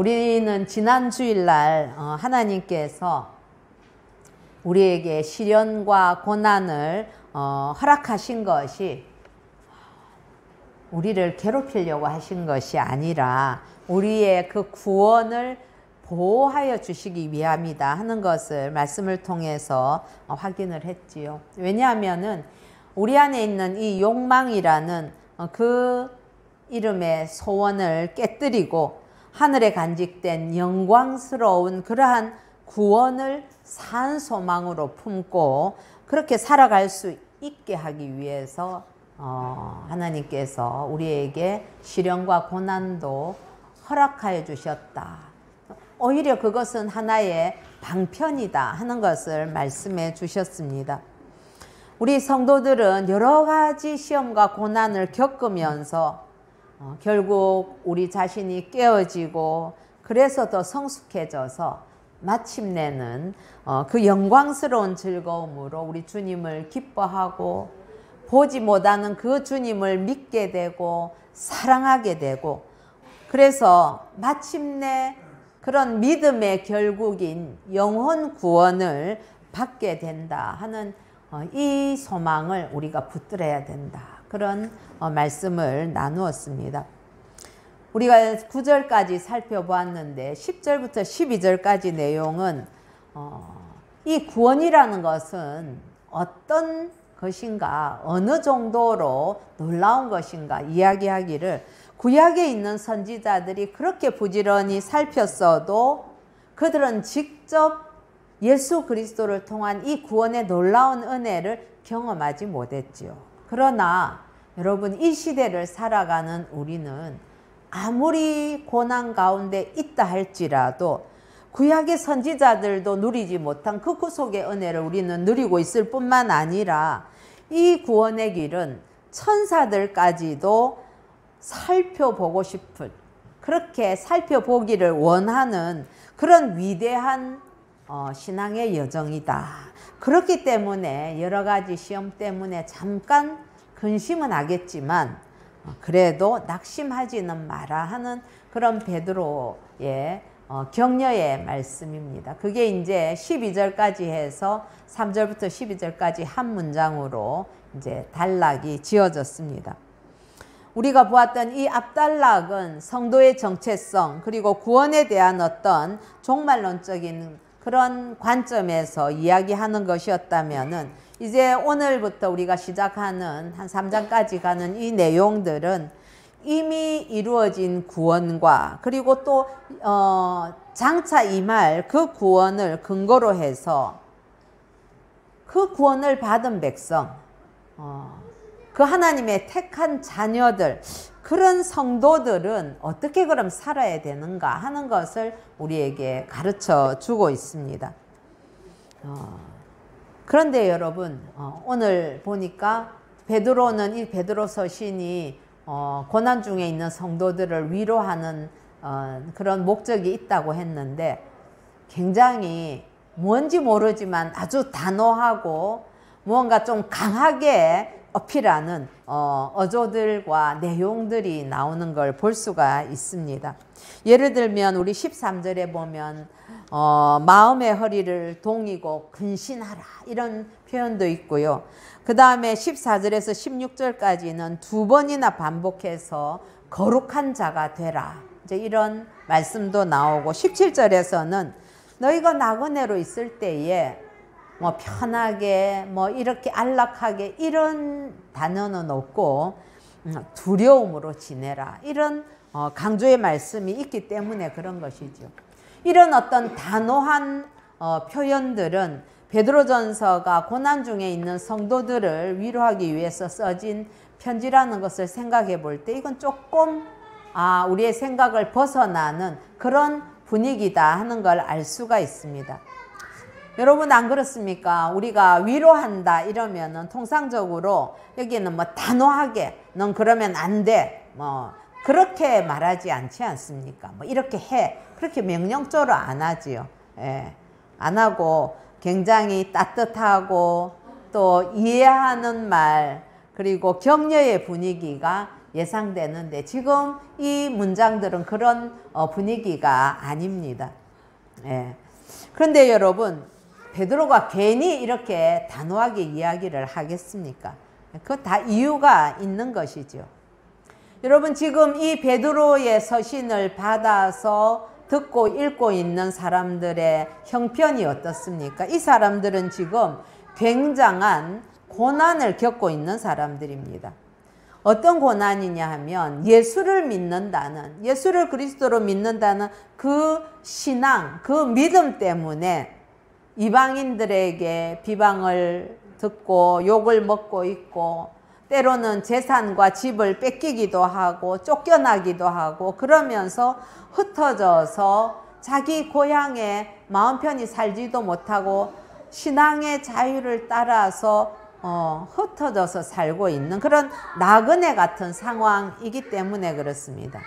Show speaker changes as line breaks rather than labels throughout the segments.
우리는 지난 주일날 하나님께서 우리에게 시련과 고난을 허락하신 것이 우리를 괴롭히려고 하신 것이 아니라 우리의 그 구원을 보호하여 주시기 위함이다 하는 것을 말씀을 통해서 확인을 했지요. 왜냐하면은 우리 안에 있는 이 욕망이라는 그 이름의 소원을 깨뜨리고 하늘에 간직된 영광스러운 그러한 구원을 산 소망으로 품고 그렇게 살아갈 수 있게 하기 위해서 하나님께서 우리에게 시련과 고난도 허락하여 주셨다. 오히려 그것은 하나의 방편이다 하는 것을 말씀해 주셨습니다. 우리 성도들은 여러 가지 시험과 고난을 겪으면서 결국 우리 자신이 깨어지고 그래서 더 성숙해져서 마침내는 그 영광스러운 즐거움으로 우리 주님을 기뻐하고 보지 못하는 그 주님을 믿게 되고 사랑하게 되고 그래서 마침내 그런 믿음의 결국인 영혼 구원을 받게 된다 하는 이 소망을 우리가 붙들어야 된다. 그런 말씀을 나누었습니다. 우리가 9절까지 살펴보았는데 10절부터 12절까지 내용은 이 구원이라는 것은 어떤 것인가, 어느 정도로 놀라운 것인가 이야기하기를 구약에 있는 선지자들이 그렇게 부지런히 살폈어도 그들은 직접 예수 그리스도를 통한 이 구원의 놀라운 은혜를 경험하지 못했지요. 그러나 여러분 이 시대를 살아가는 우리는 아무리 고난 가운데 있다 할지라도 구약의 선지자들도 누리지 못한 그 구속의 은혜를 우리는 누리고 있을 뿐만 아니라 이 구원의 길은 천사들까지도 살펴보고 싶은 그렇게 살펴보기를 원하는 그런 위대한 신앙의 여정이다. 그렇기 때문에 여러 가지 시험 때문에 잠깐 근심은 하겠지만 그래도 낙심하지는 마라 하는 그런 베드로의 격려의 말씀입니다. 그게 이제 12절까지 해서 3절부터 12절까지 한 문장으로 이제 단락이 지어졌습니다. 우리가 보았던 이 앞단락은 성도의 정체성 그리고 구원에 대한 어떤 종말론적인 그런 관점에서 이야기하는 것이었다면은 이제 오늘부터 우리가 시작하는 한 3장까지 가는 이 내용들은 이미 이루어진 구원과 그리고 또 장차 임할 그 구원을 근거로 해서 그 구원을 받은 백성, 그 하나님의 택한 자녀들, 그런 성도들은 어떻게 그럼 살아야 되는가 하는 것을 우리에게 가르쳐 주고 있습니다. 그런데 여러분 오늘 보니까 베드로는 이 베드로 서신이 고난 중에 있는 성도들을 위로하는 그런 목적이 있다고 했는데 굉장히 뭔지 모르지만 아주 단호하고 무언가 좀 강하게 어필하는 어조들과 내용들이 나오는 걸 볼 수가 있습니다. 예를 들면 우리 13절에 보면 마음의 허리를 동이고 근신하라 이런 표현도 있고요. 그 다음에 14절에서 16절까지는 두 번이나 반복해서 거룩한 자가 되라 이제 이런 말씀도 나오고 17절에서는 너희가 나그네로 있을 때에 뭐 편하게 뭐 이렇게 안락하게 이런 단어는 없고 두려움으로 지내라 이런 강조의 말씀이 있기 때문에 그런 것이죠. 이런 어떤 단호한 표현들은 베드로전서가 고난 중에 있는 성도들을 위로하기 위해서 써진 편지라는 것을 생각해 볼 때 이건 조금 우리의 생각을 벗어나는 그런 분위기다 하는 걸 알 수가 있습니다. 여러분 안 그렇습니까? 우리가 위로한다 이러면은 통상적으로 여기는 뭐 단호하게 넌 그러면 안 돼 뭐 그렇게 말하지 않지 않습니까? 뭐 이렇게 해 그렇게 명령적으로 안 하지요. 예, 안 하고 굉장히 따뜻하고 또 이해하는 말 그리고 격려의 분위기가 예상되는데 지금 이 문장들은 그런 분위기가 아닙니다. 예. 그런데 여러분, 베드로가 괜히 이렇게 단호하게 이야기를 하겠습니까? 그거 다 이유가 있는 것이죠. 여러분, 지금 이 베드로의 서신을 받아서 듣고 읽고 있는 사람들의 형편이 어떻습니까? 이 사람들은 지금 굉장한 고난을 겪고 있는 사람들입니다. 어떤 고난이냐 하면 예수를 믿는다는, 예수를 그리스도로 믿는다는 그 신앙, 그 믿음 때문에 이방인들에게 비방을 듣고 욕을 먹고 있고, 때로는 재산과 집을 뺏기기도 하고 쫓겨나기도 하고, 그러면서 흩어져서 자기 고향에 마음 편히 살지도 못하고 신앙의 자유를 따라서 흩어져서 살고 있는 그런 나그네 같은 상황이기 때문에 그렇습니다.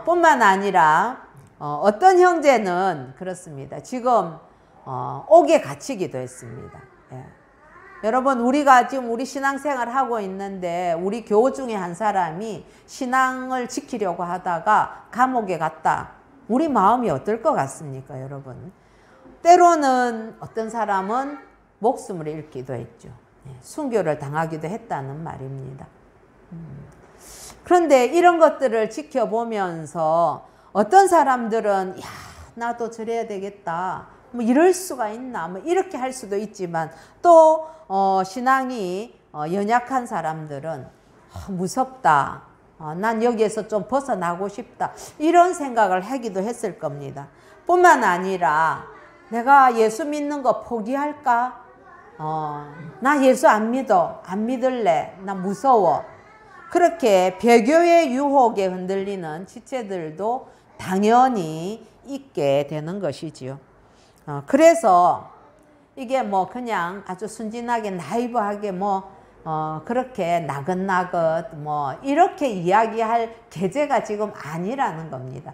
뿐만 아니라 어떤 형제는 그렇습니다. 지금 옥에 갇히기도 했습니다. 예. 여러분, 우리가 지금 우리 신앙생활 하고 있는데 우리 교우 중에 한 사람이 신앙을 지키려고 하다가 감옥에 갔다. 우리 마음이 어떨 것 같습니까, 여러분? 때로는 어떤 사람은 목숨을 잃기도 했죠. 순교를 당하기도 했다는 말입니다. 그런데 이런 것들을 지켜보면서 어떤 사람들은 야, 나도 저래야 되겠다. 뭐 이럴 수가 있나? 뭐 이렇게 할 수도 있지만 또 신앙이 연약한 사람들은 무섭다. 난 여기에서 좀 벗어나고 싶다. 이런 생각을 하기도 했을 겁니다. 뿐만 아니라 내가 예수 믿는 거 포기할까? 나 예수 안 믿어. 안 믿을래. 나 무서워. 그렇게 배교의 유혹에 흔들리는 지체들도 당연히 있게 되는 것이지요. 그래서 이게 뭐 그냥 아주 순진하게 나이브하게 그렇게 나긋나긋 이렇게 이야기할 계제가 지금 아니라는 겁니다.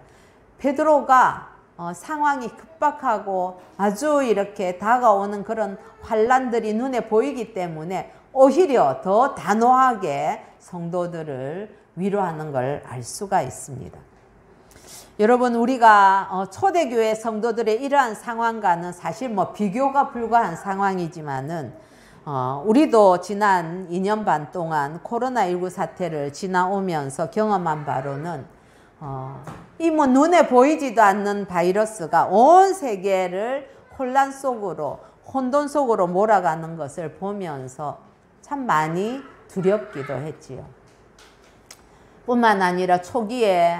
베드로가 상황이 급박하고 아주 이렇게 다가오는 그런 환난들이 눈에 보이기 때문에 오히려 더 단호하게 성도들을 위로하는 걸 알 수가 있습니다. 여러분, 우리가 초대교회 성도들의 이러한 상황과는 사실 비교가 불가한 상황이지만은 우리도 지난 2년 반 동안 코로나19 사태를 지나오면서 경험한 바로는 이 눈에 보이지도 않는 바이러스가 온 세계를 혼란 속으로, 혼돈 속으로 몰아가는 것을 보면서 참 많이 두렵기도 했지요. 뿐만 아니라 초기에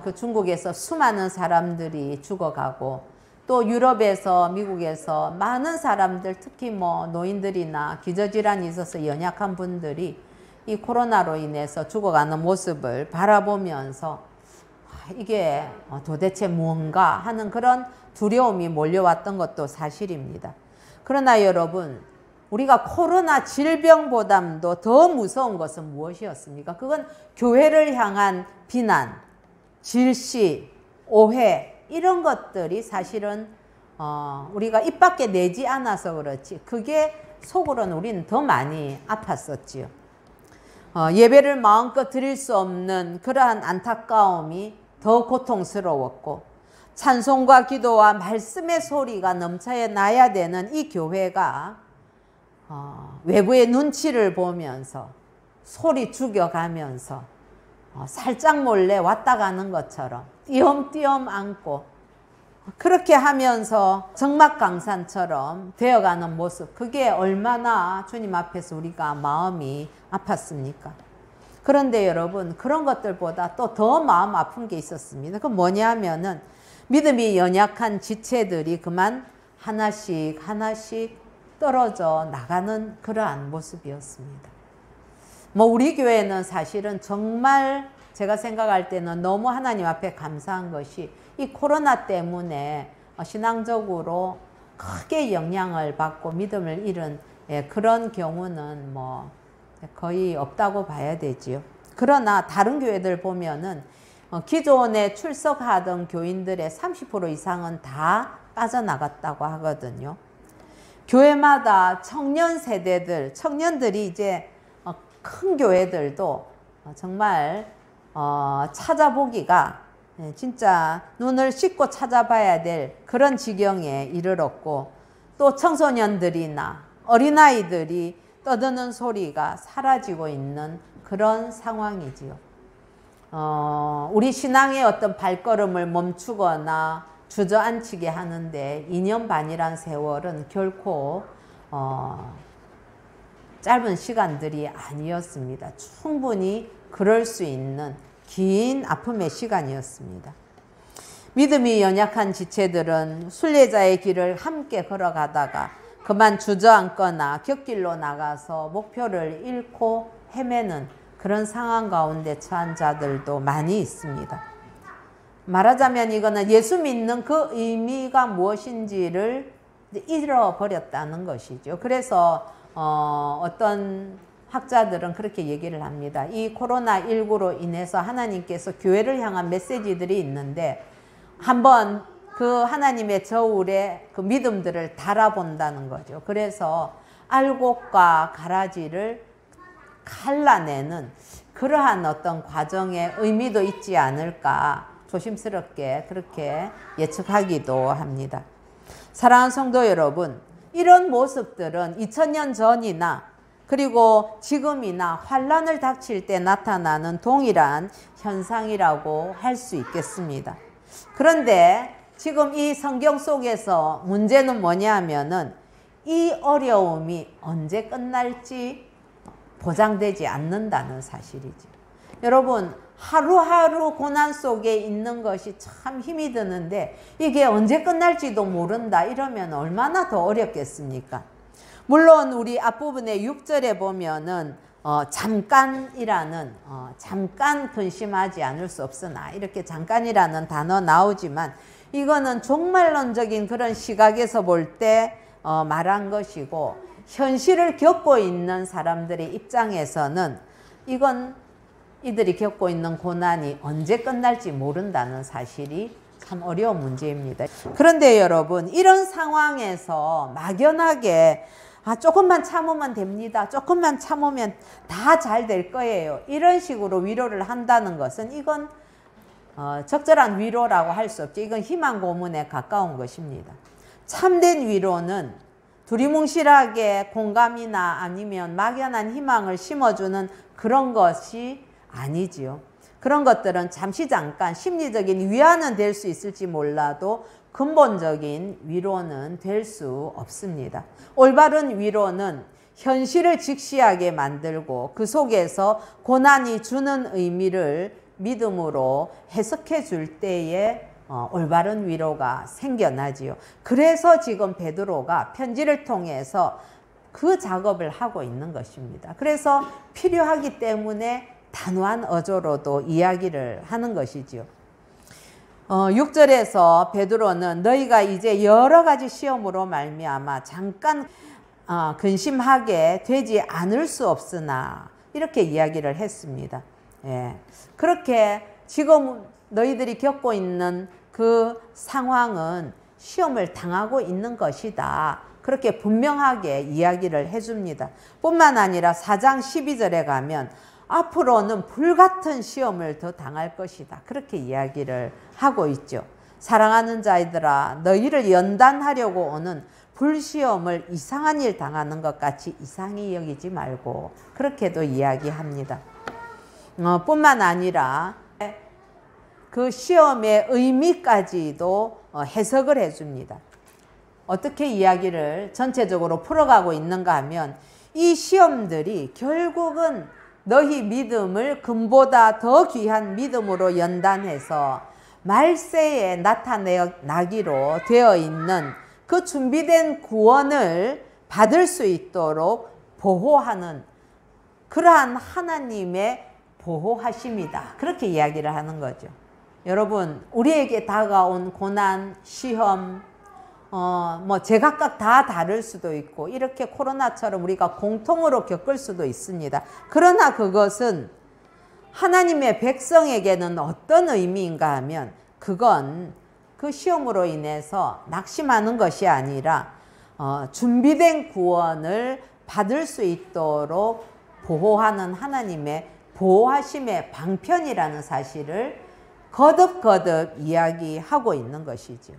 그 중국에서 수많은 사람들이 죽어가고 또 유럽에서 미국에서 많은 사람들, 특히 노인들이나 기저질환이 있어서 연약한 분들이 이 코로나로 인해서 죽어가는 모습을 바라보면서 이게 도대체 뭔가 하는 그런 두려움이 몰려왔던 것도 사실입니다. 그러나 여러분, 우리가 코로나 질병보다도 더 무서운 것은 무엇이었습니까? 그건 교회를 향한 비난, 질시, 오해 이런 것들이 사실은 우리가 입 밖에 내지 않아서 그렇지 그게 속으로는 우리는 더 많이 아팠었지요. 예배를 마음껏 드릴 수 없는 그러한 안타까움이 더 고통스러웠고, 찬송과 기도와 말씀의 소리가 넘쳐야 나야 되는 이 교회가 외부의 눈치를 보면서 소리 죽여가면서 살짝 몰래 왔다 가는 것처럼 띄엄띄엄 안고 그렇게 하면서 적막강산처럼 되어가는 모습, 그게 얼마나 주님 앞에서 우리가 마음이 아팠습니까? 그런데 여러분, 그런 것들보다 또 더 마음 아픈 게 있었습니다. 그건 뭐냐 하면은 믿음이 연약한 지체들이 그만 하나씩 떨어져 나가는 그러한 모습이었습니다. 우리 교회는 사실은 정말 제가 생각할 때는 너무 하나님 앞에 감사한 것이 이 코로나 때문에 신앙적으로 크게 영향을 받고 믿음을 잃은 그런 경우는 거의 없다고 봐야 되지요. 그러나 다른 교회들 보면은 기존에 출석하던 교인들의 30% 이상은 다 빠져나갔다고 하거든요. 교회마다 청년 세대들, 청년들이 이제 큰 교회들도 정말 찾아보기가 진짜 눈을 씻고 찾아봐야 될 그런 지경에 이르렀고, 또 청소년들이나 어린아이들이 떠드는 소리가 사라지고 있는 그런 상황이지요. 우리 신앙의 어떤 발걸음을 멈추거나 주저앉히게 하는데 2년 반이란 세월은 결코 짧은 시간들이 아니었습니다. 충분히 그럴 수 있는 긴 아픔의 시간이었습니다. 믿음이 연약한 지체들은 순례자의 길을 함께 걸어가다가 그만 주저앉거나 곁길로 나가서 목표를 잃고 헤매는 그런 상황 가운데 처한 자들도 많이 있습니다. 말하자면 이거는 예수 믿는 그 의미가 무엇인지를 잃어버렸다는 것이죠. 그래서 어떤 학자들은 그렇게 얘기를 합니다. 이 코로나19로 인해서 하나님께서 교회를 향한 메시지들이 있는데 한번 그 하나님의 저울에 그 믿음들을 달아본다는 거죠. 그래서 알곡과 가라지를 갈라내는 그러한 어떤 과정의 의미도 있지 않을까 조심스럽게 그렇게 예측하기도 합니다. 사랑하는 성도 여러분, 이런 모습들은 2000년 전이나 그리고 지금이나 환란을 닥칠 때 나타나는 동일한 현상이라고 할 수 있겠습니다. 그런데 지금 이 성경 속에서 문제는 뭐냐 하면은 이 어려움이 언제 끝날지 보장되지 않는다는 사실이죠. 여러분, 하루하루 고난 속에 있는 것이 참 힘이 드는데 이게 언제 끝날지도 모른다 이러면 얼마나 더 어렵겠습니까? 물론 우리 앞부분의 6절에 보면은 잠깐이라는 잠깐 근심하지 않을 수 없으나 이렇게 잠깐이라는 단어 나오지만 이거는 종말론적인 그런 시각에서 볼 때 말한 것이고, 현실을 겪고 있는 사람들의 입장에서는 이건 이들이 겪고 있는 고난이 언제 끝날지 모른다는 사실이 참 어려운 문제입니다. 그런데 여러분, 이런 상황에서 막연하게 조금만 참으면 됩니다. 조금만 참으면 다 잘 될 거예요. 이런 식으로 위로를 한다는 것은 이건 적절한 위로라고 할 수 없죠. 이건 희망 고문에 가까운 것입니다. 참된 위로는 두리뭉실하게 공감이나 아니면 막연한 희망을 심어주는 그런 것이 아니지요. 그런 것들은 잠깐 심리적인 위안은 될 수 있을지 몰라도 근본적인 위로는 될 수 없습니다. 올바른 위로는 현실을 직시하게 만들고 그 속에서 고난이 주는 의미를 믿음으로 해석해 줄 때에 올바른 위로가 생겨나지요. 그래서 지금 베드로가 편지를 통해서 그 작업을 하고 있는 것입니다. 그래서 필요하기 때문에 단호한 어조로도 이야기를 하는 것이지요. 6절에서 베드로는 너희가 이제 여러 가지 시험으로 말미암아 잠깐 근심하게 되지 않을 수 없으나 이렇게 이야기를 했습니다. 예. 그렇게 지금 너희들이 겪고 있는 그 상황은 시험을 당하고 있는 것이다. 그렇게 분명하게 이야기를 해줍니다. 뿐만 아니라 4장 12절에 가면 앞으로는 불같은 시험을 더 당할 것이다. 그렇게 이야기를 하고 있죠. 사랑하는 자들아, 너희를 연단하려고 오는 불시험을 이상한 일 당하는 것 같이 이상히 여기지 말고 그렇게도 이야기합니다. 뿐만 아니라 그 시험의 의미까지도 해석을 해줍니다. 어떻게 이야기를 전체적으로 풀어가고 있는가 하면 이 시험들이 결국은 너희 믿음을 금보다 더 귀한 믿음으로 연단해서 말세에 나타나기로 되어 있는 그 준비된 구원을 받을 수 있도록 보호하는 그러한 하나님의 보호하심이다. 그렇게 이야기를 하는 거죠. 여러분, 우리에게 다가온 고난, 시험, 제각각 다 다를 수도 있고 이렇게 코로나처럼 우리가 공통으로 겪을 수도 있습니다. 그러나 그것은 하나님의 백성에게는 어떤 의미인가 하면 그건 그 시험으로 인해서 낙심하는 것이 아니라 준비된 구원을 받을 수 있도록 보호하는 하나님의 보호하심의 방편이라는 사실을 거듭거듭 이야기하고 있는 것이죠.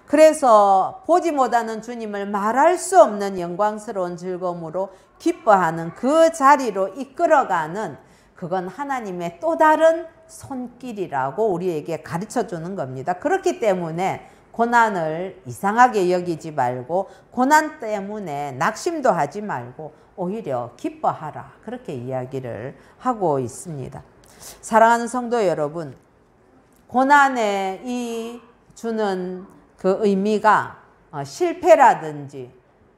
그래서 보지 못하는 주님을 말할 수 없는 영광스러운 즐거움으로 기뻐하는 그 자리로 이끌어가는, 그건 하나님의 또 다른 손길이라고 우리에게 가르쳐 주는 겁니다. 그렇기 때문에 고난을 이상하게 여기지 말고, 고난 때문에 낙심도 하지 말고 오히려 기뻐하라, 그렇게 이야기를 하고 있습니다. 사랑하는 성도 여러분, 고난에 이 주는 그 의미가 실패라든지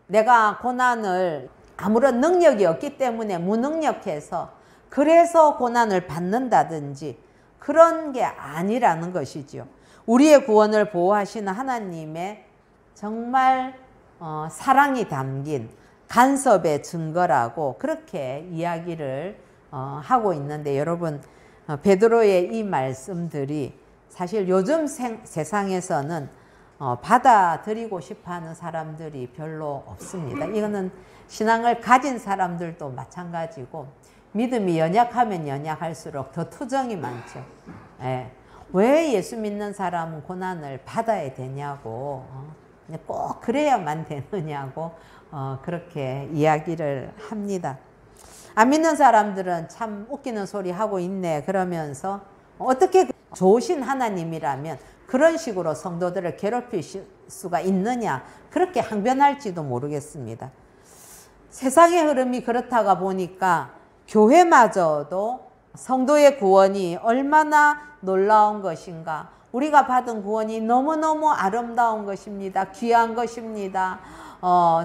내가 고난을 아무런 능력이 없기 때문에 무능력해서 그래서 고난을 받는다든지 그런 게 아니라는 것이죠. 우리의 구원을 보호하시는 하나님의 정말 사랑이 담긴 간섭의 증거라고 그렇게 이야기를 하고 있는데, 여러분, 베드로의 이 말씀들이 사실 요즘 세상에서는 받아들이고 싶어하는 사람들이 별로 없습니다. 이거는 신앙을 가진 사람들도 마찬가지고, 믿음이 연약하면 연약할수록 더 투정이 많죠. 예. 왜 예수 믿는 사람은 고난을 받아야 되냐고, 꼭 그래야만 되느냐고 그렇게 이야기를 합니다. 안 믿는 사람들은 참 웃기는 소리 하고 있네 그러면서, 어떻게 좋으신 하나님이라면 그런 식으로 성도들을 괴롭힐 수가 있느냐, 그렇게 항변할지도 모르겠습니다. 세상의 흐름이 그렇다가 보니까 교회마저도 성도의 구원이 얼마나 놀라운 것인가, 우리가 받은 구원이 너무너무 아름다운 것입니다. 귀한 것입니다.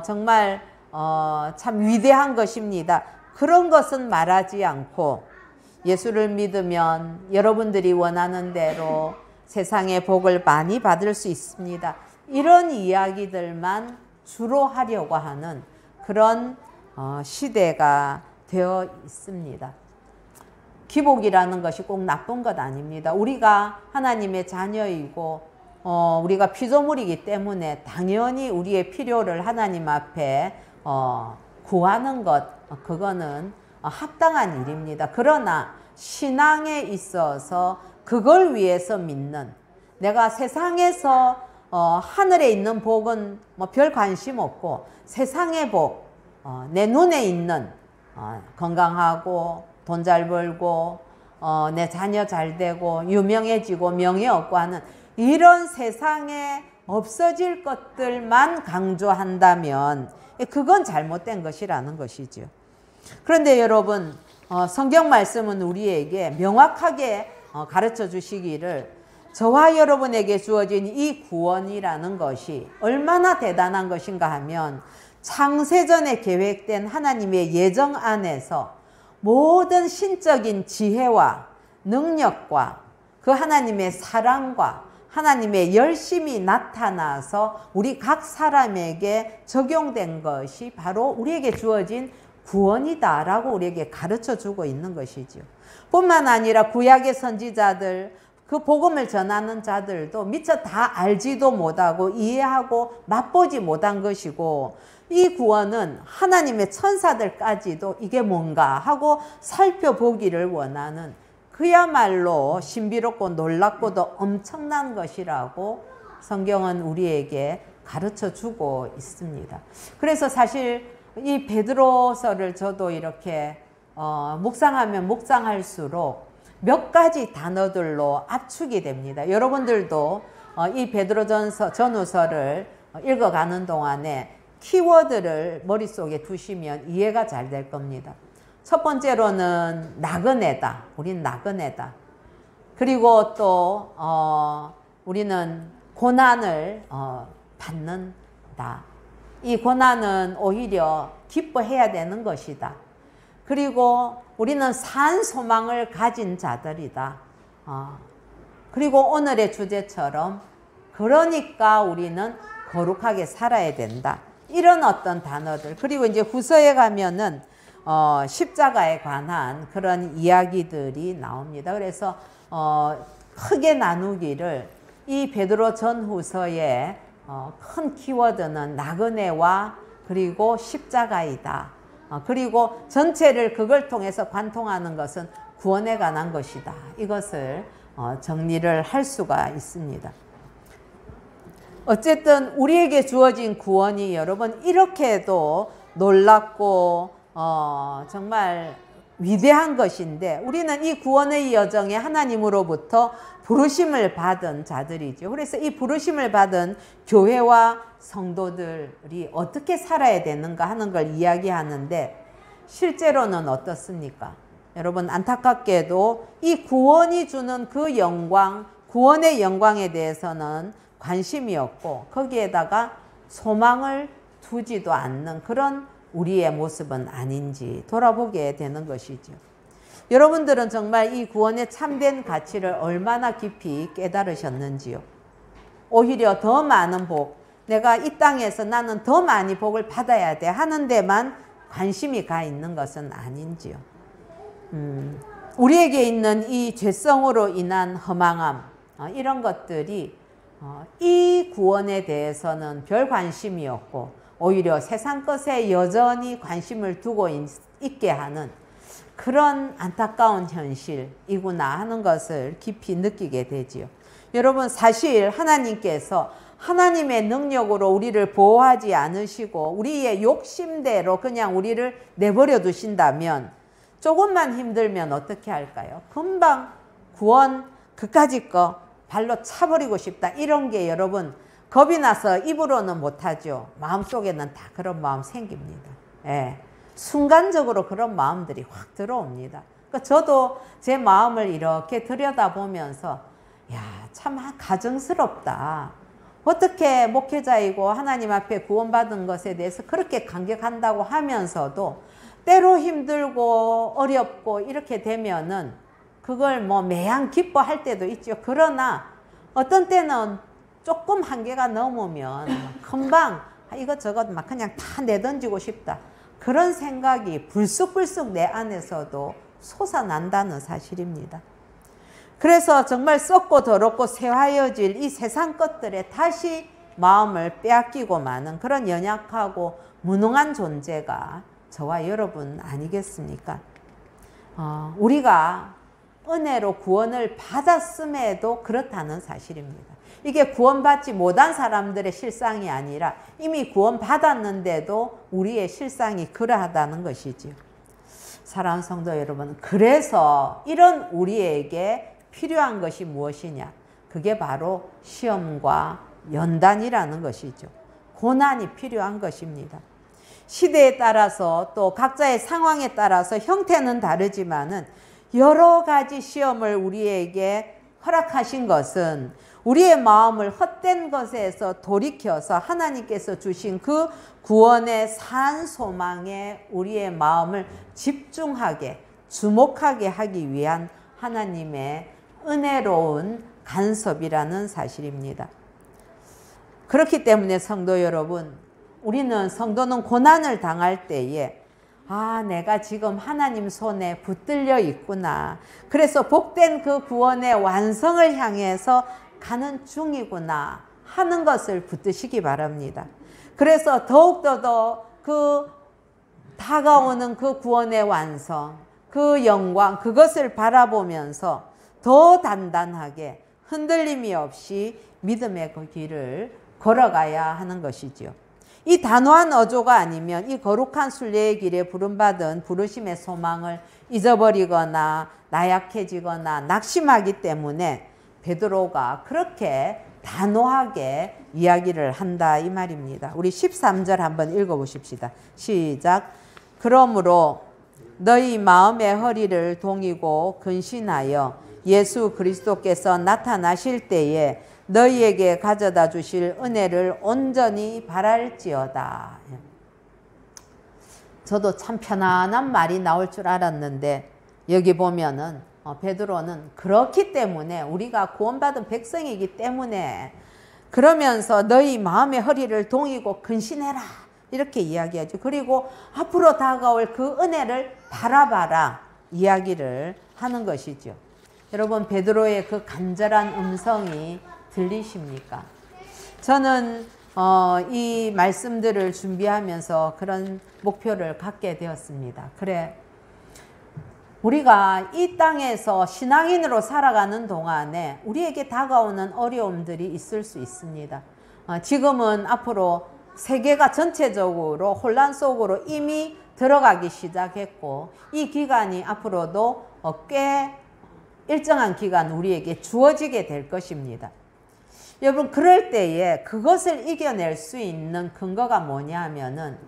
정말 참 위대한 것입니다. 그런 것은 말하지 않고, 예수를 믿으면 여러분들이 원하는 대로 세상의 복을 많이 받을 수 있습니다, 이런 이야기들만 주로 하려고 하는 그런 시대가 되어 있습니다. 기복이라는 것이 꼭 나쁜 것 아닙니다. 우리가 하나님의 자녀이고 우리가 피조물이기 때문에 당연히 우리의 필요를 하나님 앞에 구하는 것, 그거는 합당한 일입니다. 그러나 신앙에 있어서 그걸 위해서 믿는, 내가 세상에서 하늘에 있는 복은 뭐 별 관심 없고, 세상의 복, 내 눈에 있는 건강하고 돈 잘 벌고 내 자녀 잘 되고 유명해지고 명예 얻고 하는 이런 세상에 없어질 것들만 강조한다면 그건 잘못된 것이라는 것이죠. 그런데 여러분, 성경 말씀은 우리에게 명확하게 가르쳐 주시기를, 저와 여러분에게 주어진 이 구원이라는 것이 얼마나 대단한 것인가 하면, 창세전에 계획된 하나님의 예정 안에서 모든 신적인 지혜와 능력과 그 하나님의 사랑과 하나님의 열심이 나타나서 우리 각 사람에게 적용된 것이 바로 우리에게 주어진 구원이다라고 우리에게 가르쳐 주고 있는 것이죠. 뿐만 아니라 구약의 선지자들, 그 복음을 전하는 자들도 미처 다 알지도 못하고 이해하고 맛보지 못한 것이고, 이 구원은 하나님의 천사들까지도 이게 뭔가 하고 살펴보기를 원하는 그야말로 신비롭고 놀랍고도 엄청난 것이라고 성경은 우리에게 가르쳐 주고 있습니다. 그래서 사실 이 베드로서를 저도 이렇게 묵상하면 묵상할수록 몇 가지 단어들로 압축이 됩니다. 여러분들도 이 베드로전서 전후서를 읽어가는 동안에 키워드를 머릿속에 두시면 이해가 잘 될 겁니다. 첫 번째로는 나그네다. 우린 나그네다. 그리고 또 우리는 고난을 받는다. 이 고난은 오히려 기뻐해야 되는 것이다. 그리고 우리는 산 소망을 가진 자들이다. 그리고 오늘의 주제처럼 그러니까 우리는 거룩하게 살아야 된다. 이런 어떤 단어들. 그리고 이제 후서에 가면은 십자가에 관한 그런 이야기들이 나옵니다. 그래서 크게 나누기를, 이 베드로 전후서의 큰 키워드는 나그네와 그리고 십자가이다. 그리고 전체를 그걸 통해서 관통하는 것은 구원에 관한 것이다. 이것을 정리를 할 수가 있습니다. 어쨌든 우리에게 주어진 구원이 여러분 이렇게도 놀랍고 정말 위대한 것인데, 우리는 이 구원의 여정에 하나님으로부터 부르심을 받은 자들이죠. 그래서 이 부르심을 받은 교회와 성도들이 어떻게 살아야 되는가 하는 걸 이야기하는데, 실제로는 어떻습니까? 여러분, 안타깝게도 이 구원이 주는 그 영광, 구원의 영광에 대해서는 관심이 없고 거기에다가 소망을 두지도 않는 그런 우리의 모습은 아닌지 돌아보게 되는 것이죠. 여러분들은 정말 이 구원의 참된 가치를 얼마나 깊이 깨달으셨는지요? 오히려 더 많은 복, 내가 이 땅에서 나는 더 많이 복을 받아야 돼 하는 데만 관심이 가 있는 것은 아닌지요? 우리에게 있는 이 죄성으로 인한 허망함, 이런 것들이 이 구원에 대해서는 별 관심이 없고 오히려 세상 것에 여전히 관심을 두고 있게 하는 그런 안타까운 현실이구나 하는 것을 깊이 느끼게 되지요. 여러분, 사실 하나님께서 하나님의 능력으로 우리를 보호하지 않으시고 우리의 욕심대로 그냥 우리를 내버려 두신다면, 조금만 힘들면 어떻게 할까요? 금방 구원 그까짓 거 발로 차버리고 싶다, 이런 게 여러분 겁이 나서 입으로는 못하죠. 마음속에는 다 그런 마음 생깁니다. 예. 순간적으로 그런 마음들이 확 들어옵니다. 그러니까 저도 제 마음을 이렇게 들여다보면서 참 가증스럽다. 어떻게 목회자이고 하나님 앞에 구원받은 것에 대해서 그렇게 감격한다고 하면서도 때로 힘들고 어렵고 이렇게 되면은 그걸 매양 기뻐할 때도 있죠. 그러나 어떤 때는 조금 한계가 넘으면 금방 이것저것 막 그냥 다 내던지고 싶다, 그런 생각이 불쑥불쑥 내 안에서도 솟아난다는 사실입니다. 그래서 정말 썩고 더럽고 쇠하여질 이 세상 것들에 다시 마음을 빼앗기고 마는 그런 연약하고 무능한 존재가 저와 여러분 아니겠습니까? 우리가 은혜로 구원을 받았음에도 그렇다는 사실입니다. 이게 구원받지 못한 사람들의 실상이 아니라 이미 구원받았는데도 우리의 실상이 그러하다는 것이지요. 사랑하는 성도 여러분, 그래서 이런 우리에게 필요한 것이 무엇이냐? 그게 바로 시험과 연단이라는 것이죠. 고난이 필요한 것입니다. 시대에 따라서 또 각자의 상황에 따라서 형태는 다르지만은 여러 가지 시험을 우리에게 허락하신 것은 우리의 마음을 헛된 것에서 돌이켜서 하나님께서 주신 그 구원의 산 소망에 우리의 마음을 집중하게, 주목하게 하기 위한 하나님의 은혜로운 간섭이라는 사실입니다. 그렇기 때문에 성도 여러분, 우리는 성도는 고난을 당할 때에 내가 지금 하나님 손에 붙들려 있구나. 그래서 복된 그 구원의 완성을 향해서 가는 중이구나 하는 것을 붙드시기 바랍니다. 그래서 더욱더 그 다가오는 그 구원의 완성, 그 영광, 그것을 바라보면서 더 단단하게 흔들림이 없이 믿음의 그 길을 걸어가야 하는 것이지요. 이 단호한 어조가 아니면 이 거룩한 순례의 길에 부름받은 부르심의 소망을 잊어버리거나 나약해지거나 낙심하기 때문에 베드로가 그렇게 단호하게 이야기를 한다, 이 말입니다. 우리 13절 한번 읽어보십시다. 시작. 그러므로 너희 마음의 허리를 동이고 근신하여 예수 그리스도께서 나타나실 때에 너희에게 가져다 주실 은혜를 온전히 바랄지어다. 저도 참 편안한 말이 나올 줄 알았는데 여기 보면은 베드로는 그렇기 때문에, 우리가 구원받은 백성이기 때문에 그러면서 너희 마음의 허리를 동이고 근신해라 이렇게 이야기하죠. 그리고 앞으로 다가올 그 은혜를 바라봐라 이야기를 하는 것이죠. 여러분, 베드로의 그 간절한 음성이 들리십니까? 저는 이 말씀들을 준비하면서 그런 목표를 갖게 되었습니다. 그래, 우리가 이 땅에서 신앙인으로 살아가는 동안에 우리에게 다가오는 어려움들이 있을 수 있습니다. 지금은 앞으로 세계가 전체적으로 혼란 속으로 이미 들어가기 시작했고, 이 기간이 앞으로도 꽤 일정한 기간 우리에게 주어지게 될 것입니다. 여러분, 그럴 때에 그것을 이겨낼 수 있는 근거가 뭐냐 하면은,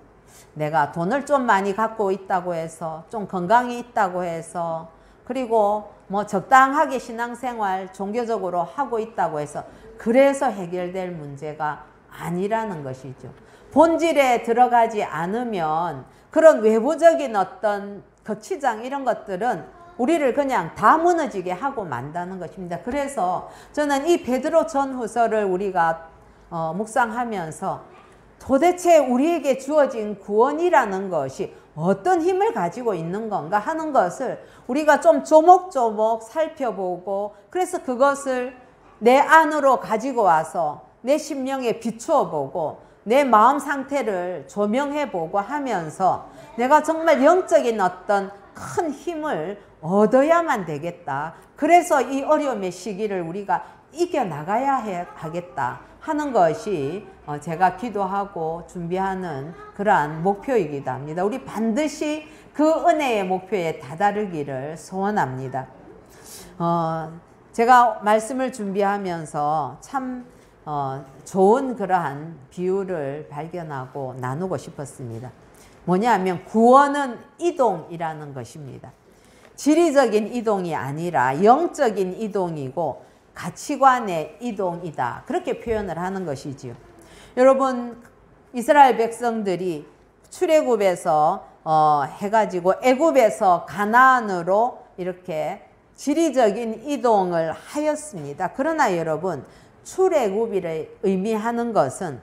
내가 돈을 좀 많이 갖고 있다고 해서, 좀 건강이 있다고 해서, 그리고 뭐 적당하게 신앙생활 종교적으로 하고 있다고 해서 그래서 해결될 문제가 아니라는 것이죠. 본질에 들어가지 않으면 그런 외부적인 어떤 거치장 이런 것들은 우리를 그냥 다 무너지게 하고 만다는 것입니다. 그래서 저는 이 베드로 전후서를 우리가 묵상하면서 도대체 우리에게 주어진 구원이라는 것이 어떤 힘을 가지고 있는 건가 하는 것을 우리가 좀 조목조목 살펴보고, 그래서 그것을 내 안으로 가지고 와서 내 심령에 비추어 보고 내 마음 상태를 조명해 보고 하면서 내가 정말 영적인 어떤 큰 힘을 얻어야만 되겠다. 그래서 이 어려움의 시기를 우리가 이겨나가야 하겠다 하는 것이 제가 기도하고 준비하는 그러한 목표이기도 합니다. 우리 반드시 그 은혜의 목표에 다다르기를 소원합니다. 제가 말씀을 준비하면서 참 좋은 그러한 비유를 발견하고 나누고 싶었습니다. 뭐냐 하면 구원은 이동이라는 것입니다. 지리적인 이동이 아니라 영적인 이동이고 가치관의 이동이다. 그렇게 표현을 하는 것이지요. 여러분, 이스라엘 백성들이 출애굽에서 해가지고 애굽에서 가나안으로 이렇게 지리적인 이동을 하였습니다. 그러나 여러분, 출애굽이를 의미하는 것은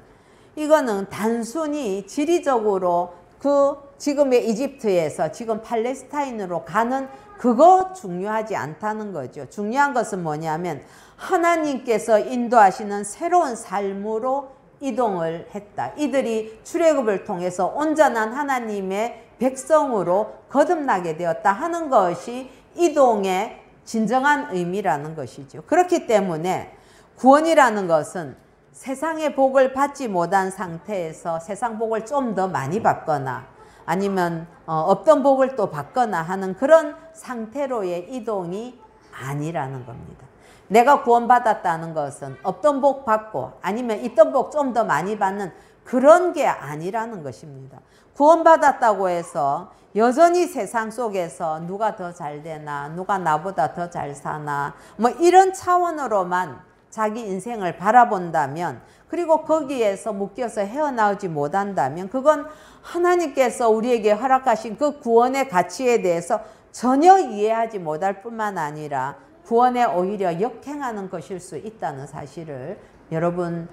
이거는 단순히 지리적으로 그 지금의 이집트에서 지금 팔레스타인으로 가는 그거 중요하지 않다는 거죠. 중요한 것은 뭐냐면 하나님께서 인도하시는 새로운 삶으로 이동을 했다. 이들이 출애굽을 통해서 온전한 하나님의 백성으로 거듭나게 되었다 하는 것이 이동의 진정한 의미라는 것이죠. 그렇기 때문에 구원이라는 것은 세상의 복을 받지 못한 상태에서 세상 복을 좀 더 많이 받거나 아니면 없던 복을 또 받거나 하는 그런 상태로의 이동이 아니라는 겁니다. 내가 구원받았다는 것은 없던 복 받고 아니면 있던 복 좀 더 많이 받는 그런 게 아니라는 것입니다. 구원받았다고 해서 여전히 세상 속에서 누가 더 잘 되나, 누가 나보다 더 잘 사나, 뭐 이런 차원으로만 자기 인생을 바라본다면, 그리고 거기에서 묶여서 헤어나오지 못한다면 그건 하나님께서 우리에게 허락하신 그 구원의 가치에 대해서 전혀 이해하지 못할 뿐만 아니라 구원에 오히려 역행하는 것일 수 있다는 사실을 여러분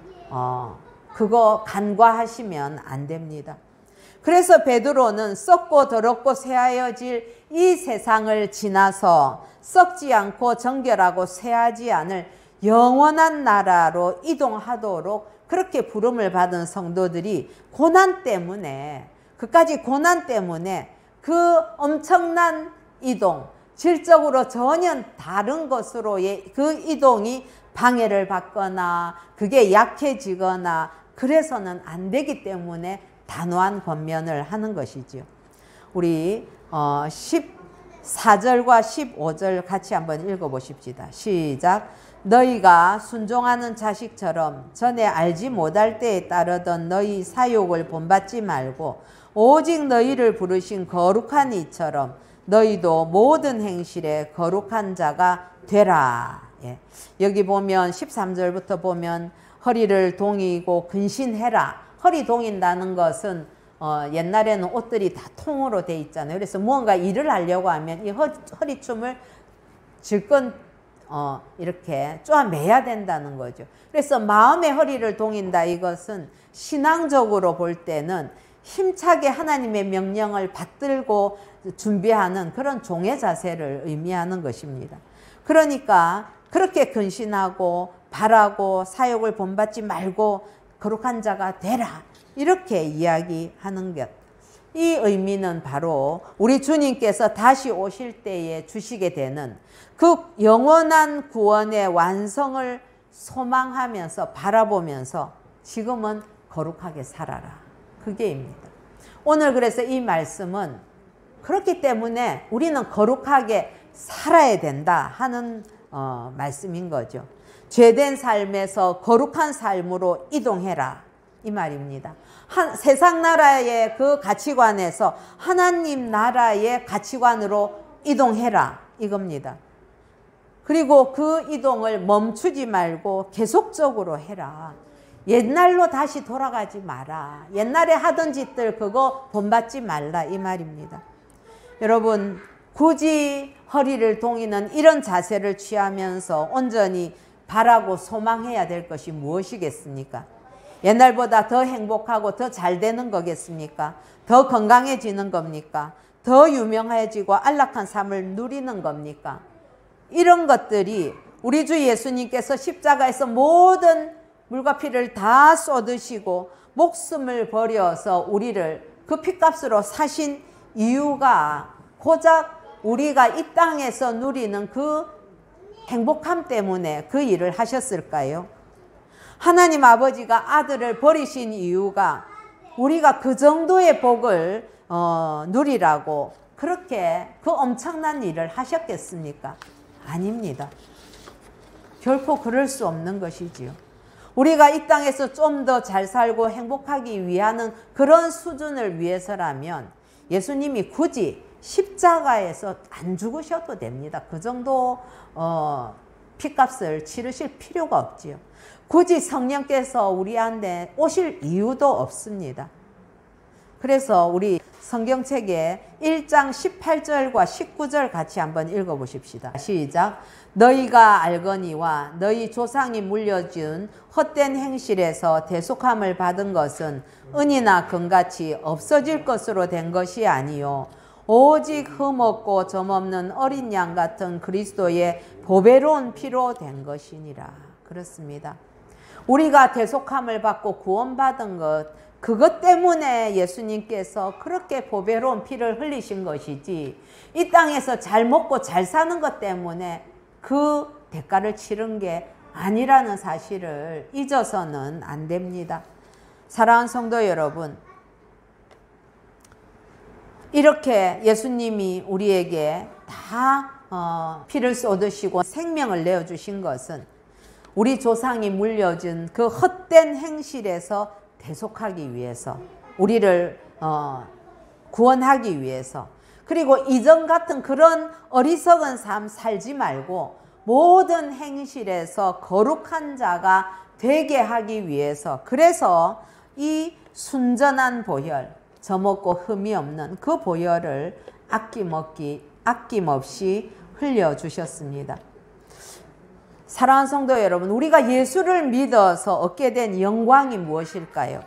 그거 간과하시면 안 됩니다. 그래서 베드로는 썩고 더럽고 쇠하여질 이 세상을 지나서 썩지 않고 정결하고 쇠하지 않을 영원한 나라로 이동하도록 그렇게 부름을 받은 성도들이 고난 때문에, 그까지 고난 때문에 그 엄청난 이동, 질적으로 전혀 다른 것으로의 그 이동이 방해를 받거나 그게 약해지거나 그래서는 안 되기 때문에 단호한 권면을 하는 것이지요. 우리 14절과 15절 같이 한번 읽어보십시다. 시작. 너희가 순종하는 자식처럼 전에 알지 못할 때에 따르던 너희 사욕을 본받지 말고 오직 너희를 부르신 거룩한 이처럼 너희도 모든 행실에 거룩한 자가 되라. 예. 여기 보면 13절부터 보면 허리를 동이고 근신해라. 허리 동인다는 것은 옛날에는 옷들이 다 통으로 돼 있잖아요. 그래서 무언가 일을 하려고 하면 이 허리춤을 질끈 이렇게 쪼아매야 된다는 거죠. 그래서 마음의 허리를 동인다, 이것은 신앙적으로 볼 때는 힘차게 하나님의 명령을 받들고 준비하는 그런 종의 자세를 의미하는 것입니다. 그러니까 그렇게 근신하고 바라고 사욕을 본받지 말고 거룩한 자가 되라. 이렇게 이야기하는 것. 이 의미는 바로 우리 주님께서 다시 오실 때에 주시게 되는 그 영원한 구원의 완성을 소망하면서 바라보면서 지금은 거룩하게 살아라. 그게입니다. 오늘 그래서 이 말씀은 그렇기 때문에 우리는 거룩하게 살아야 된다 하는 말씀인 거죠. 죄된 삶에서 거룩한 삶으로 이동해라. 이 말입니다. 세상 나라의 그 가치관에서 하나님 나라의 가치관으로 이동해라. 이겁니다. 그리고 그 이동을 멈추지 말고 계속적으로 해라. 옛날로 다시 돌아가지 마라. 옛날에 하던 짓들 그거 본받지 말라. 이 말입니다. 여러분, 굳이 허리를 동이는 이런 자세를 취하면서 온전히 바라고 소망해야 될 것이 무엇이겠습니까? 옛날보다 더 행복하고 더 잘 되는 거겠습니까? 더 건강해지는 겁니까? 더 유명해지고 안락한 삶을 누리는 겁니까? 이런 것들이 우리 주 예수님께서 십자가에서 모든 물과 피를 다 쏟으시고 목숨을 버려서 우리를 그 피값으로 사신 이유가 고작 우리가 이 땅에서 누리는 그 행복함 때문에 그 일을 하셨을까요? 하나님 아버지가 아들을 버리신 이유가 우리가 그 정도의 복을 누리라고 그렇게 그 엄청난 일을 하셨겠습니까? 아닙니다. 결코 그럴 수 없는 것이지요. 우리가 이 땅에서 좀 더 잘 살고 행복하기 위한 그런 수준을 위해서라면 예수님이 굳이 십자가에서 안 죽으셔도 됩니다. 그 정도 피값을 치르실 필요가 없지요. 굳이 성령께서 우리한테 오실 이유도 없습니다. 그래서 우리 성경책에 1장 18절과 19절 같이 한번 읽어보십시다. 시작. 너희가 알거니와 너희 조상이 물려준 헛된 행실에서 대속함을 받은 것은 은이나 금같이 없어질 것으로 된 것이 아니요 오직 흠없고 점없는 어린 양 같은 그리스도의 보배로운 피로 된 것이니라. 그렇습니다. 우리가 대속함을 받고 구원받은 것, 그것 때문에 예수님께서 그렇게 보배로운 피를 흘리신 것이지 이 땅에서 잘 먹고 잘 사는 것 때문에 그 대가를 치른 게 아니라는 사실을 잊어서는 안 됩니다. 사랑하는 성도 여러분, 이렇게 예수님이 우리에게 다 피를 쏟으시고 생명을 내어주신 것은 우리 조상이 물려준 그 헛된 행실에서 대속하기 위해서, 우리를 구원하기 위해서, 그리고 이전 같은 그런 어리석은 삶 살지 말고 모든 행실에서 거룩한 자가 되게 하기 위해서, 그래서 이 순전한 보혈, 저먹고 흠이 없는 그 보혈을 아낌없이 흘려주셨습니다. 사랑하는 성도 여러분, 우리가 예수를 믿어서 얻게 된 영광이 무엇일까요?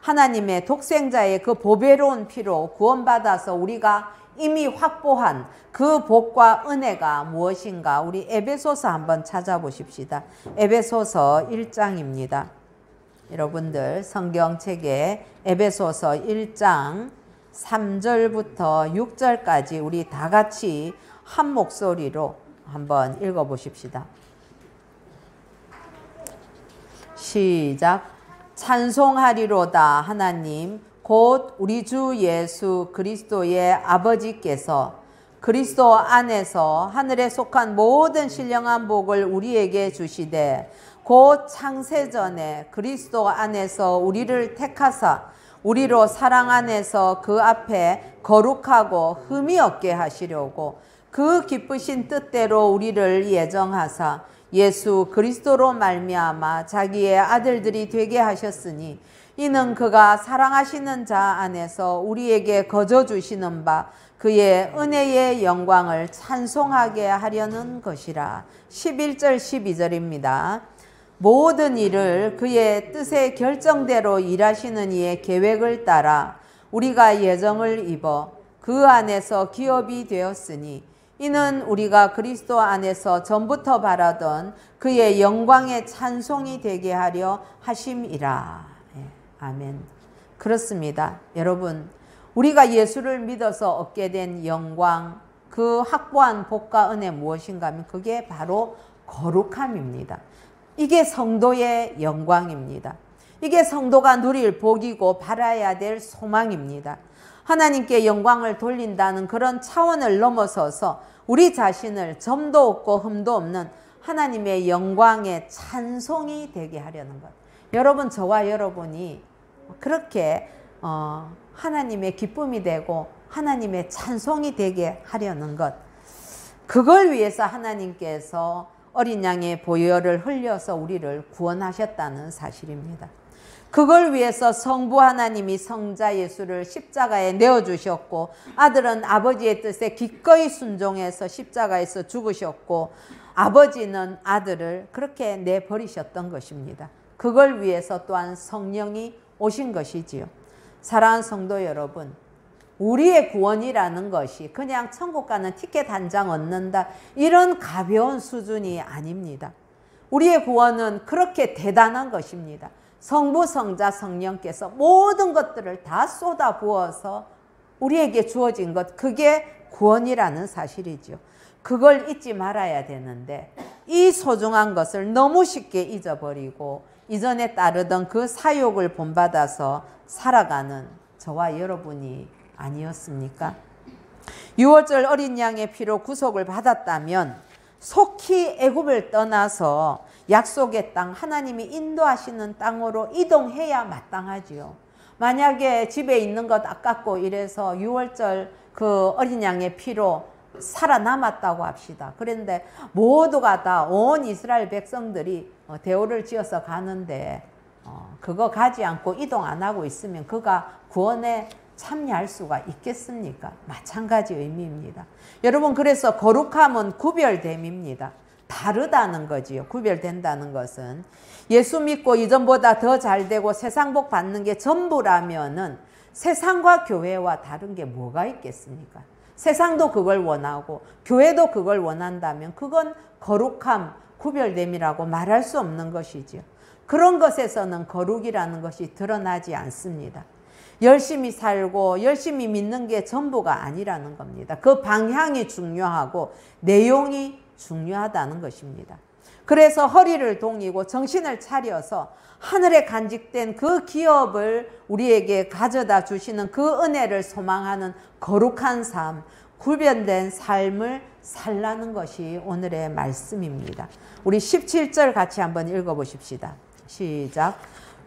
하나님의 독생자의 그 보배로운 피로 구원받아서 우리가 이미 확보한 그 복과 은혜가 무엇인가? 우리 에베소서 한번 찾아보십시다. 에베소서 1장입니다. 여러분들 성경책에 에베소서 1장 3절부터 6절까지 우리 다 같이 한 목소리로 한번 읽어보십시다. 시작. 찬송하리로다 하나님 곧 우리 주 예수 그리스도의 아버지께서 그리스도 안에서 하늘에 속한 모든 신령한 복을 우리에게 주시되 곧 창세전에 그리스도 안에서 우리를 택하사 우리로 사랑 안에서 그 앞에 거룩하고 흠이 없게 하시려고 그 기쁘신 뜻대로 우리를 예정하사 예수 그리스도로 말미암아 자기의 아들들이 되게 하셨으니 이는 그가 사랑하시는 자 안에서 우리에게 거저 주시는 바 그의 은혜의 영광을 찬송하게 하려는 것이라. 11절 12절입니다. 모든 일을 그의 뜻의 결정대로 일하시는 이의 계획을 따라 우리가 예정을 입어 그 안에서 기업이 되었으니 이는 우리가 그리스도 안에서 전부터 바라던 그의 영광의 찬송이 되게 하려 하심이라. 아멘. 그렇습니다. 여러분, 우리가 예수를 믿어서 얻게 된 영광, 그 확보한 복과 은혜 무엇인가 하면 그게 바로 거룩함입니다. 이게 성도의 영광입니다. 이게 성도가 누릴 복이고 바라야 될 소망입니다. 하나님께 영광을 돌린다는 그런 차원을 넘어서서 우리 자신을 점도 없고 흠도 없는 하나님의 영광의 찬송이 되게 하려는 것. 여러분, 저와 여러분이 그렇게 하나님의 기쁨이 되고 하나님의 찬송이 되게 하려는 것. 그걸 위해서 하나님께서 어린 양의 보혈을 흘려서 우리를 구원하셨다는 사실입니다. 그걸 위해서 성부 하나님이 성자 예수를 십자가에 내어주셨고, 아들은 아버지의 뜻에 기꺼이 순종해서 십자가에서 죽으셨고, 아버지는 아들을 그렇게 내버리셨던 것입니다. 그걸 위해서 또한 성령이 오신 것이지요. 사랑하는 성도 여러분, 우리의 구원이라는 것이 그냥 천국 가는 티켓 한 장 얻는다, 이런 가벼운 수준이 아닙니다. 우리의 구원은 그렇게 대단한 것입니다. 성부, 성자, 성령께서 모든 것들을 다 쏟아 부어서 우리에게 주어진 것, 그게 구원이라는 사실이죠. 그걸 잊지 말아야 되는데 이 소중한 것을 너무 쉽게 잊어버리고 이전에 따르던 그 사욕을 본받아서 살아가는 저와 여러분이 아니었습니까? 6월절 어린 양의 피로 구속을 받았다면 속히 애굽을 떠나서 약속의 땅, 하나님이 인도하시는 땅으로 이동해야 마땅하지요. 만약에 집에 있는 것 아깝고 이래서 6월절 그 어린 양의 피로 살아남았다고 합시다. 그런데 모두가 다 온 이스라엘 백성들이 대오를 지어서 가는데 그거 가지 않고 이동 안 하고 있으면 그가 구원에 참여할 수가 있겠습니까? 마찬가지 의미입니다. 여러분, 그래서 거룩함은 구별됨입니다. 다르다는 거지요. 구별된다는 것은 예수 믿고 이전보다 더 잘되고 세상복 받는 게 전부라면은 세상과 교회와 다른 게 뭐가 있겠습니까? 세상도 그걸 원하고 교회도 그걸 원한다면 그건 거룩함, 구별됨이라고 말할 수 없는 것이지요. 그런 것에서는 거룩이라는 것이 드러나지 않습니다. 열심히 살고 열심히 믿는 게 전부가 아니라는 겁니다. 그 방향이 중요하고 내용이 중요하다는 것입니다. 그래서 허리를 동이고 정신을 차려서 하늘에 간직된 그 기업을 우리에게 가져다 주시는 그 은혜를 소망하는 거룩한 삶, 구별된 삶을 살라는 것이 오늘의 말씀입니다. 우리 17절 같이 한번 읽어보십시다. 시작.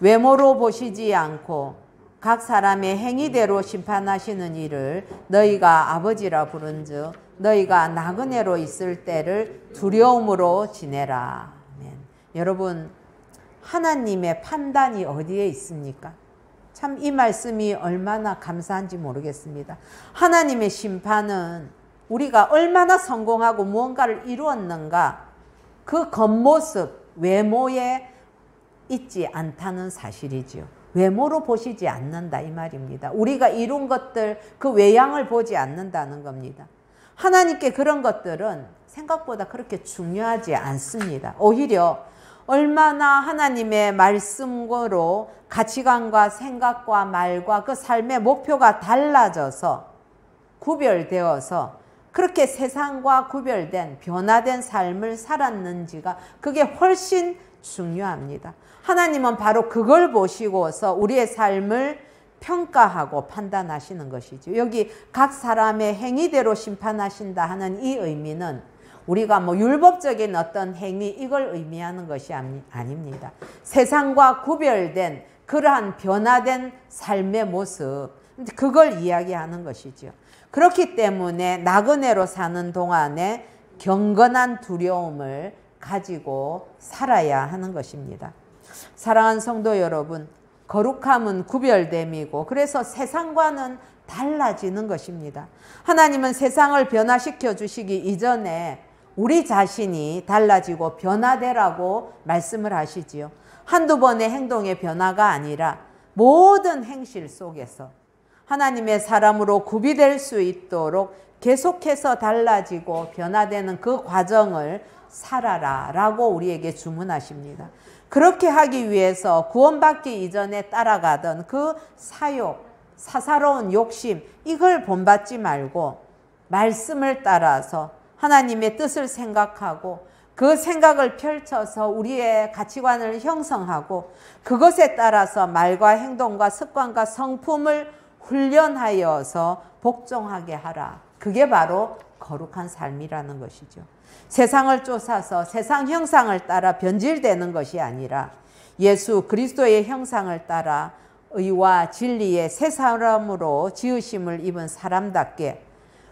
외모로 보시지 않고 각 사람의 행위대로 심판하시는 이를 너희가 아버지라 부른즉 너희가 나그네로 있을 때를 두려움으로 지내라. 아멘. 여러분, 하나님의 판단이 어디에 있습니까? 참 이 말씀이 얼마나 감사한지 모르겠습니다. 하나님의 심판은 우리가 얼마나 성공하고 무언가를 이루었는가, 그 겉모습, 외모에 있지 않다는 사실이지요. 외모로 보시지 않는다 이 말입니다. 우리가 이룬 것들, 그 외양을 보지 않는다는 겁니다. 하나님께 그런 것들은 생각보다 그렇게 중요하지 않습니다. 오히려 얼마나 하나님의 말씀으로 가치관과 생각과 말과 그 삶의 목표가 달라져서 구별되어서 그렇게 세상과 구별된 변화된 삶을 살았는지가 그게 훨씬 중요합니다. 하나님은 바로 그걸 보시고서 우리의 삶을 평가하고 판단하시는 것이죠. 여기 각 사람의 행위대로 심판하신다 하는 이 의미는 우리가 율법적인 어떤 행위 이걸 의미하는 것이 아닙니다. 세상과 구별된 그러한 변화된 삶의 모습, 그걸 이야기하는 것이죠. 그렇기 때문에 나그네로 사는 동안에 경건한 두려움을 가지고 살아야 하는 것입니다. 사랑하는 성도 여러분, 거룩함은 구별됨이고 그래서 세상과는 달라지는 것입니다. 하나님은 세상을 변화시켜 주시기 이전에 우리 자신이 달라지고 변화되라고 말씀을 하시지요. 한두 번의 행동의 변화가 아니라 모든 행실 속에서 하나님의 사람으로 구비될 수 있도록 계속해서 달라지고 변화되는 그 과정을 살아라 라고 우리에게 주문하십니다. 그렇게 하기 위해서 구원받기 이전에 따라가던 그 사욕, 사사로운 욕심, 이걸 본받지 말고 말씀을 따라서 하나님의 뜻을 생각하고 그 생각을 펼쳐서 우리의 가치관을 형성하고 그것에 따라서 말과 행동과 습관과 성품을 훈련하여서 복종하게 하라. 그게 바로 거룩한 삶이라는 것이죠. 세상을 쫓아서 세상 형상을 따라 변질되는 것이 아니라 예수 그리스도의 형상을 따라 의와 진리의 새 사람으로 지으심을 입은 사람답게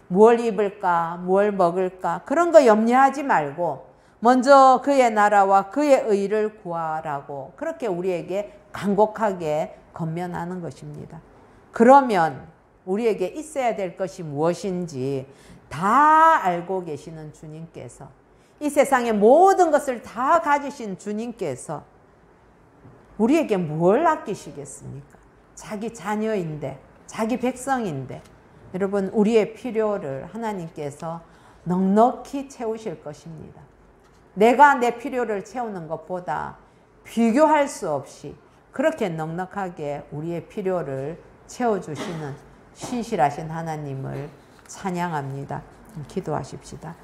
무엇 입을까, 무엇 먹을까 그런 거 염려하지 말고 먼저 그의 나라와 그의 의를 구하라고 그렇게 우리에게 간곡하게 권면하는 것입니다. 그러면 우리에게 있어야 될 것이 무엇인지 다 알고 계시는 주님께서 이 세상의 모든 것을 다 가지신 주님께서 우리에게 뭘 아끼시겠습니까? 자기 자녀인데, 자기 백성인데 여러분 우리의 필요를 하나님께서 넉넉히 채우실 것입니다. 내가 내 필요를 채우는 것보다 비교할 수 없이 그렇게 넉넉하게 우리의 필요를 채워주시는 신실하신 하나님을 찬양합니다. 기도하십시다.